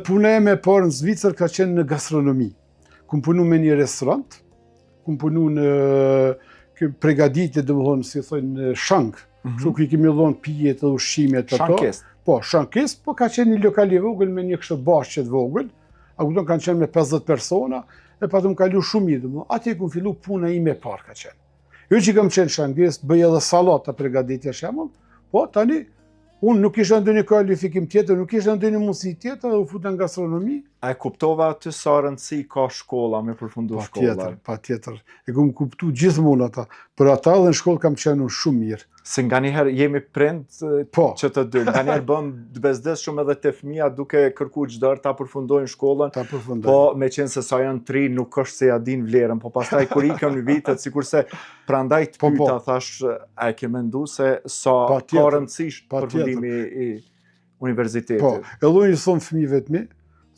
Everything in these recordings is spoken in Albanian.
Puna e me parë në Zvicër ka qenë në gastronomi. Kum punu me një restorant, kum punu në pregaditje, domethënë, si thonë, shank. Kështu që i kemi dhënë pijet dhe ushqimet ato. Shankist. Po, shankist, po ka qenë një lokal i vogël me një kështu bashkë të vogël. A kupton, kanë qenë me 50 persona, e patëm kalu shumë mirë, domethënë. Atje ku fillu puna ime e parë ka qenë. Jo që kam qenë shankist, bëj edhe sallata pregaditje shembull, po tani unë nuk isha ndonjë kualifikim tjetër, nuk isha ndonjë mundësi tjetër, u futa në gastronomi. A e kuptova aty sa rëndësi ka shkolla me përfundu shkollar? Patjetër. E kam kuptu gjithmonë ata. Për ata dhe në shkollë kam qenë shumë mirë. Se nga njëherë jemi prind që të dy, nga njëherë bëm bezdes shumë edhe të fëmija duke kërku çdo ta përfundojnë shkollën, po me qenë se sa janë 3 nuk është se ja din vlerën, po pastaj kur ikën në vitet, sikurse prandaj të pyeta thash, a e ke mendu se sa ka rëndësi përfundimi i universitetit? Po, edhe unë i thon fëmijëve të mi,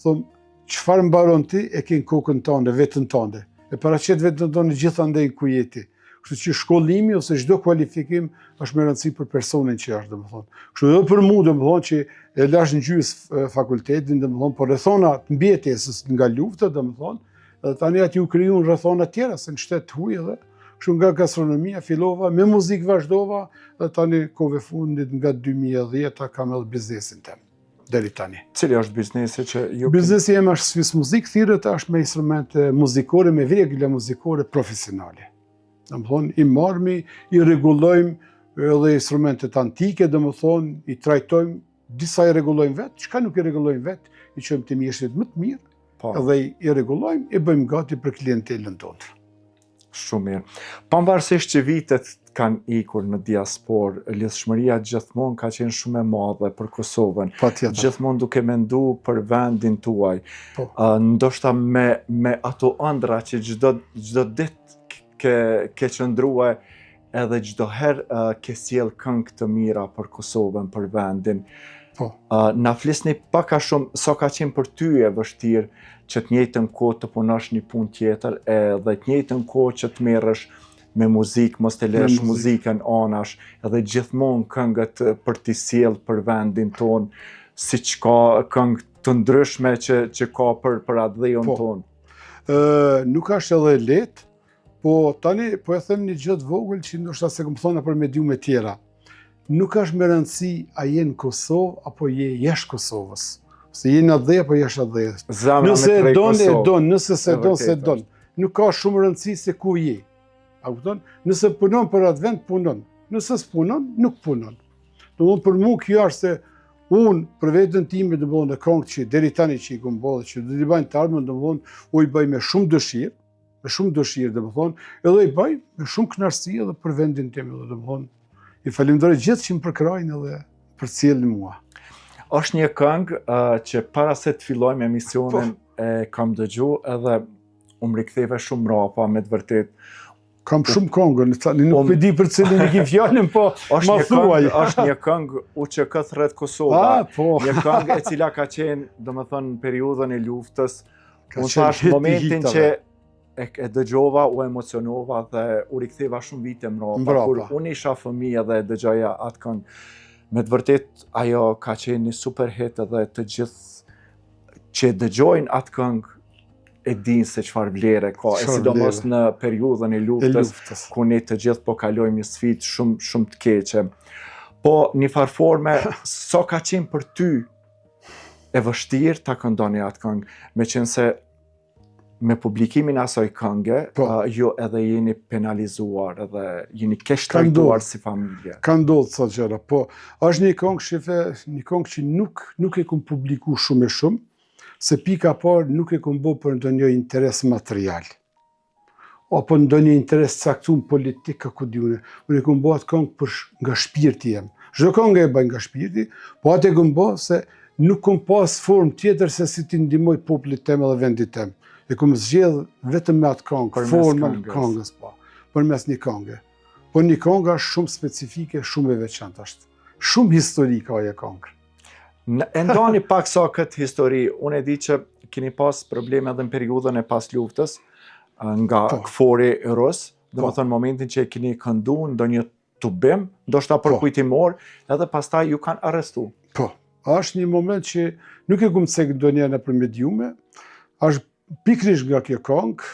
thon çfarë mbaron ti e ke në kokën tënde, vetën tënde. E paraqet vetën tënde gjithandej ku jeti. Kështu që shkollimi ose çdo kualifikim është me rëndësi për personin që është, domethënë. Kështu edhe për mua, domethënë, që e lash në gjys fakultetin, domethënë, por rrethona të mbjetesës nga lufta, domethënë, edhe tani aty u krijuan rrethona të tjera se në shtet huaj edhe. Kështu nga gastronomia fillova, me muzikë vazhdova, dhe tani kohëve fundit nga 2010 kam edhe biznesin tim. Deri tani. Cili është biznesi që ju? Biznesi im është Swiss Music Theatre, është me instrumente muzikore, me vegla muzikore profesionale. Domethënë, i marrmi, i rregullojmë edhe instrumentet antike, domethënë, i trajtojmë, disa i rregullojmë vetë, çka nuk i rregullojmë vetë, i çojmë te mjeshtit më të mirë, edhe i rregullojmë, i bëjmë gati për klientelën tonë. Shumë mirë. Pavarësisht që vitet kanë ikur në diasporë, lidhshmëria gjithmonë ka qenë shumë e madhe për Kosovën. Gjithmonë duke mendu për vendin tuaj. Ndoshta me ato ëndra që çdo ditë ke qëndrua edhe çdo herë ke sjell këngë të mira për Kosovën, për vendin. Na flisni pak a shumë sa ka qenë për ty e vështirë që të njëjtën kohë të punosh një punë tjetër edhe të njëjtën kohë që të merresh me muzikë, mos të lësh muzikën anash, edhe gjithmonë këngët për t'i sjell për vendin ton, siç ka këngë të ndryshme që ka për atë dheun ton. Nuk është edhe lehtë. Po tani po e them një gjë të vogël që ndoshta se kam thonë për mediume tjera. Nuk është me rëndësi a je në Kosovë apo je jashtë Kosovës. Se je në adhe apo jashtë adhejës. Nëse don e don, nëse se don se don. Nuk ka shumë rëndësi se ku je. A kupton? Nëse punon për atë vend, punon. Nëse s'punon, nuk punon. Domthonë për mua kjo është se unë për veten time domthonë këngë që deri tani që i kam bërë që do t'i bëjnë të ardhmen domthonë u i bëj me shumë dëshirë. Me shumë dëshirë, domethënë, edhe i bëj me shumë kënaqësi edhe për vendin tim, domethënë. I falenderoj gjithë që më përkrajnë edhe përcjellin mua. Është një këngë që para se të fillojmë emisionin e kam dëgjuar edhe u riktheve shumë rrapa me të vërtet. Kam shumë këngë, nuk e di për cilin i ke fjalën, po ma thuaj. Është një këngë UÇK rreth Kosovës. Një këngë e cila ka qenë, domethënë, në periudhën e luftës. Unë thash momentin që e dëgjova, u emocionova dhe u riktheva shumë vite mbrapa. Kur unë isha fëmijë dhe dëgjoja atë këngë. Me të vërtet, ajo ka qenë një super hit edhe të gjithë që dëgjojnë atë këngë e dinë se çfarë vlere ka, sidomos në periudhën e luftës, ku ne të gjithë po kalojmë një sfidë shumë të keqe. Po një farforme, sa ka qenë për ty e vështirë ta këndoni atë këngë, meqense me publikimin asaj këngë, ju edhe jeni penalizuar edhe jeni keq trajtuar si familje. Ka ndodhur ca gjëra, po është një këngë shefe, një këngë që nuk e kam publiku shumë, se pika parë nuk e kam bërë për ndonjë interes material. Apo ndonjë interes caktuar politik apo diunë. Unë e kam bërë atë këngë nga shpirti jam. Çdo këngë e bëj nga shpirti, po atë e kam bërë se nuk kam pas formë tjetër se si t'i ndihmoj popullit tim edhe vendit tim. E kam zgjedh vetëm me atë këngë, formën e këngës, po, përmes një këngë. Po një këngë është shumë specifike, shumë e veçantë është. Shumë historike ajo këngë. E ndani pak sa këtë histori, unë e di që keni pas probleme edhe në periudhën e pas luftës, nga këfori rus, domethënë momentin që e keni këndu ndonjë tubim, ndoshta për kujtimor, edhe pastaj ju kanë arrestu. Po, është një moment që nuk e kumë cekë ndonjë në për mediume, është pikrish nga kjo këngë.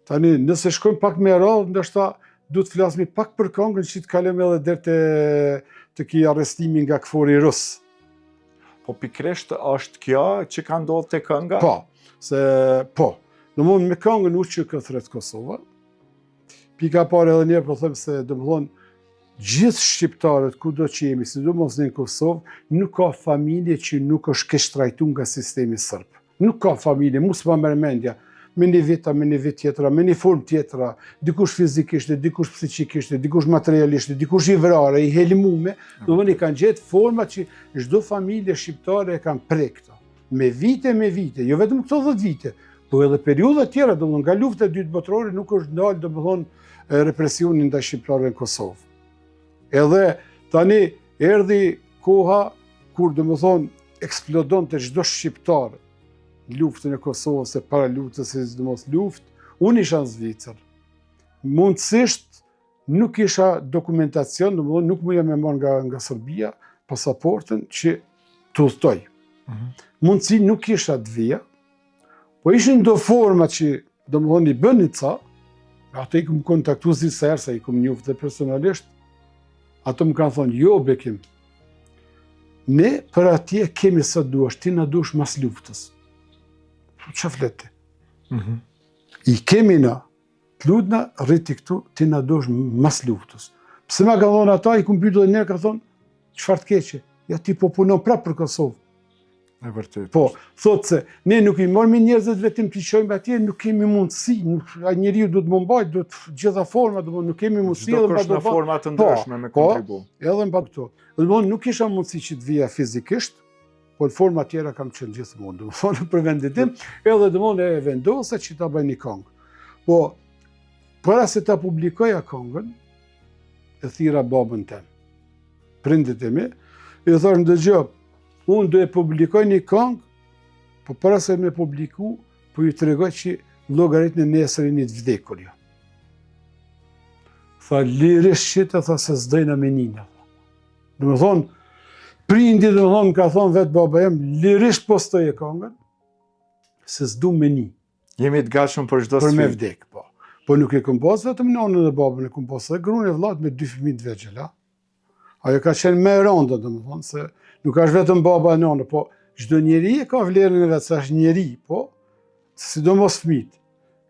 Tani, nëse shkojmë pak me radhë, ndoshta du të flasmi pak për këngën që të kalem edhe deri të ki arrestimi nga këfori rusë. Po pikrisht është kjo që ka ndodhur te kënga? Po. Domthonë me këngën u që këthret Kosova. Pika parë edhe njerë po them se domthonë gjithë shqiptarët kudo që jemi, sidomos në Kosovë, nuk ka familje që nuk është keq trajtuar nga sistemi serb. Nuk ka familje, mos pa mendja, me një vit tjetra, me një formë tjetra, dikush fizikisht, dikush psikikisht, dikush materialisht, dikush i vrarë, i helmume, domthonë i kanë gjetë forma që çdo familje shqiptare e kanë prek këto. Me vite, jo vetëm këto 10 vite, po edhe periudha tjera, domthonë nga lufta e dytë botërore nuk është ndalë domthonë represionin ndaj shqiptarëve në Kosovë. Edhe tani erdhi koha kur domethënë eksplodonte çdo shqiptar luftën e Kosovës e para luftës e sidomos luftë, unë isha në Zvicër. Mundësisht nuk isha dokumentacion, domethënë nuk muja me marrë nga Serbia pasaportën që të udhtoj. Mundësi nuk isha të vija, po ishin do forma që domethënë i bënin ca, ato i këmë kontaktu disa herë, sa i këmë njoft dhe personalisht. Ato më kanë thonë, jo Bekim, ne për atje kemi sa duash, ti na duash mas luftës. Që fleti? I kemi na, të ludna, rriti këtu, ti na duash mas luftës. Pse ma kanë thonë ata, i këmë pytu dhe njerë, ka thonë, çfarë të keqe? Ja ti po punon prapë për Kosovë. E vërtet. Po, thotë se, ne nuk i mormi njerëzit vetëm të qojmë atje, nuk kemi mundësi, njeriu du të më mbajt, du të gjitha forma, nuk kemi mundësi. Çdo kush në forma të ndryshme me kontribu. Edhe mba këto. Nuk isha mundësi që të vija fizikisht, po në forma tjera kam qenë gjithmonë, domethënë për vendin tim, edhe domethënë e vendosa që ta bëj një këngë. Po, para se ta publikoja këngën, e thira babën tem, prindit e mi, i thonë dëgjoj, unë do e publikoj një këngë, po para se me publiku, po ju tregoj që llogaritën e nesërinit vdekur jo. Tha, lirisht qita, tha se s'dojna me nina. Domethënë, prindi domethënë ka thonë vetë baba jem, lirisht postoj e këngën, se s'du me ni. Jemi të gatshëm për çdo sfidë. Për me vdek, po. Po nuk e kom pas vetëm nonën dhe babën, e kom pas edhe gruan e vllat me 2 fëmijë të vegjël, a? Ajo ka qenë me rënda, domethënë, se nuk është vetëm baba e nonë, po çdo njeri e ka vlerën e vetë, se është njeri, po, sidomos fëmijët.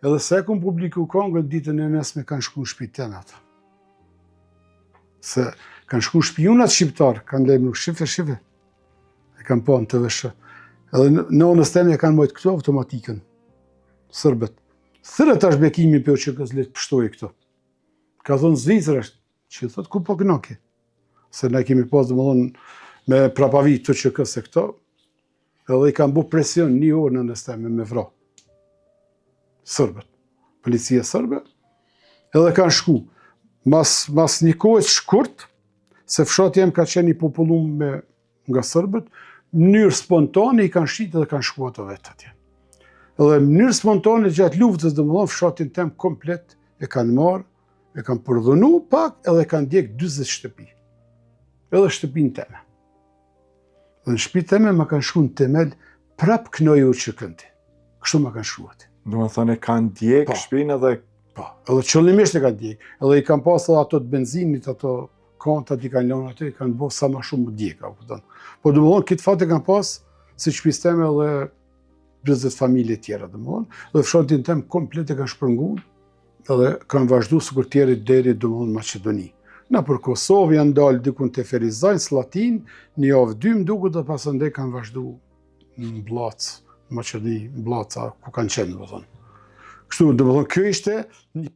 Edhe se kom publiku këngën, ditën e nesme kanë shku në shtëpinë teme ata. Se kanë shku shpionat shqiptar, kanë lejmë nuk shife. E kanë po në TVSH. Edhe nonës teme e kanë mojtë këto automatikën. Sërbet. Thërët është Bekimi për që kësë letë pështoj këto. Ka thonë Zvicër është, që thotë ku po kënoki. Se ne kemi pas domethënë me prapavit të që këse këto, edhe i kanë bu presion 1 orë në nësteme me vra. Sërbet. Policia sërbe. Edhe kanë shku. Mas një kohë shkurt, se fshati jem ka qenë i popullum nga sërbet, në mënyrë spontane i kanë shqitë dhe kanë shku ato vetë atje. Edhe në mënyrë spontane gjatë luftës domethënë fshatin tem komplet e kanë marrë, e kanë përdhunu pak edhe kanë djekë 40 shtëpi. Edhe shtëpinë teme. Dhe në shtëpinë teme ma kanë shku në temel prap knoju që këndi. Kështu ma kanë shku ati. Domethënë e kanë djekë shtëpinë edhe... Po, edhe qëllimisht e kanë djekë. Edhe i kanë pas edhe ato të benzinit, ato kontat i kanë lënë aty, i kanë bo sa ma shumë djeka. Po domethënë këtë fat e kanë pas si shtëpisë teme edhe 20 familje tjera domethënë. Dhe fshatin tem komplet e kanë shpërnguar, edhe kanë vazhdu sikur tjerë deri domethënë Maqedoni. Na për Kosovë janë dalë dikun te Ferizaj, Slatin, një javë 2 më duket dhe pasandej kanë vazhdu në Blac, në Maqedoni, Blaca, ku kanë qenë domethënë. Kështu domethënë kjo ishte një